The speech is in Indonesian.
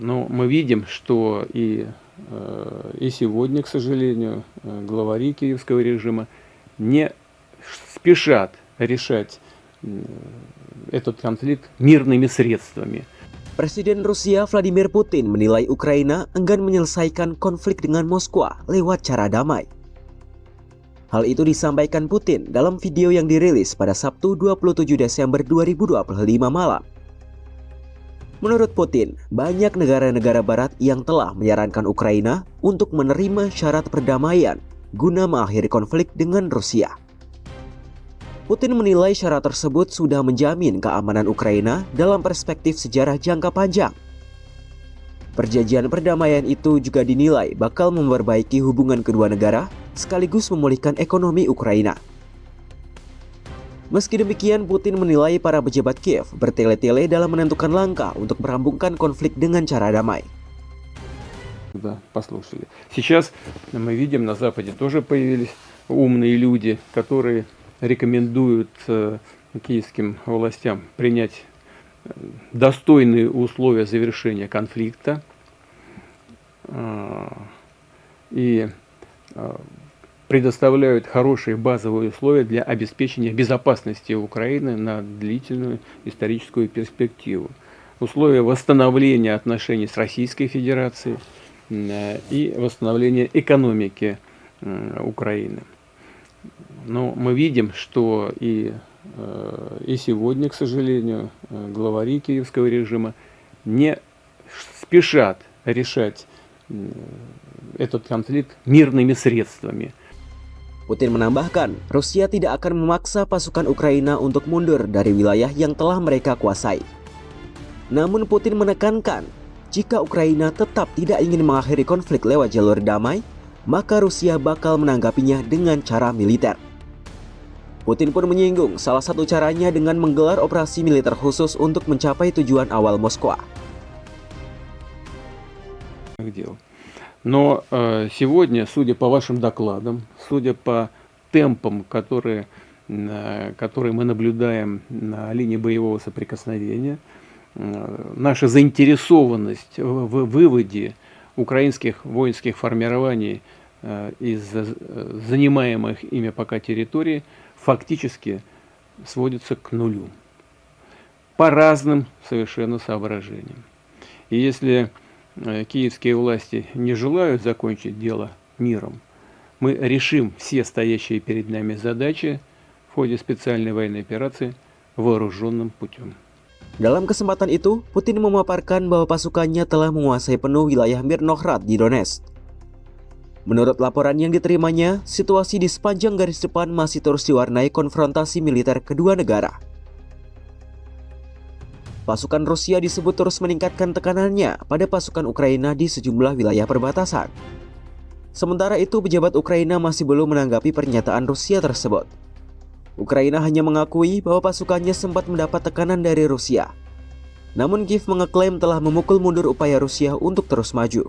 Но мы видим, что и сегодня, к сожалению, главари киевского режима не спешат решать этот конфликт мирными средствами. Presiden Rusia Vladimir Putin menilai Ukraina enggan menyelesaikan konflik dengan Moskwa lewat cara damai. Hal itu disampaikan Putin dalam video yang dirilis pada Sabtu 27 Desember 2025 malam. Menurut Putin, banyak negara-negara barat yang telah menyarankan Ukraina untuk menerima syarat perdamaian guna mengakhiri konflik dengan Rusia. Putin menilai syarat tersebut sudah menjamin keamanan Ukraina dalam perspektif sejarah jangka panjang. Perjanjian perdamaian itu juga dinilai bakal memperbaiki hubungan kedua negara sekaligus memulihkan ekonomi Ukraina. Meski demikian, Putin menilai para pejabat Kiev bertele-tele dalam menentukan langkah untuk merampungkan konflik dengan cara damai. Да, послушали. Сейчас мы видим, на Западе тоже появились умные люди, которые рекомендуют киевским властям принять достойные условия завершения конфликта и предоставляют хорошие базовые условия для обеспечения безопасности Украины на длительную историческую перспективу. Условия восстановления отношений с Российской Федерацией и восстановления экономики Украины. Но мы видим, что и сегодня, к сожалению, главари киевского режима не спешат решать этот конфликт мирными средствами. Putin menambahkan, Rusia tidak akan memaksa pasukan Ukraina untuk mundur dari wilayah yang telah mereka kuasai. Namun Putin menekankan, jika Ukraina tetap tidak ingin mengakhiri konflik lewat jalur damai, maka Rusia bakal menanggapinya dengan cara militer. Putin pun menyinggung salah satu caranya dengan menggelar operasi militer khusus untuk mencapai tujuan awal Moskwa. Но сегодня, судя по вашим докладам, судя по темпам, которые мы наблюдаем на линии боевого соприкосновения, наша заинтересованность в выводе украинских воинских формирований из занимаемых ими пока территорий фактически сводится к нулю. По разным совершенно соображениям. И если киевские власти не желают закончить дело миром, мы решим все стоящие перед нами задачи в ходе специальной военной операции вооруженным путем. Dalam kesempatan itu, Putin memaparkan bahwa pasukannya telah menguasai penuh wilayah Mirnohrad di Donetsk. Menurut laporan yang diterimanya, situasi di sepanjang garis depan masih terus diwarnai konfrontasi militer kedua negara. Pasukan Rusia disebut terus meningkatkan tekanannya pada pasukan Ukraina di sejumlah wilayah perbatasan. Sementara itu, pejabat Ukraina masih belum menanggapi pernyataan Rusia tersebut. Ukraina hanya mengakui bahwa pasukannya sempat mendapat tekanan dari Rusia. Namun Kiev mengeklaim telah memukul mundur upaya Rusia untuk terus maju.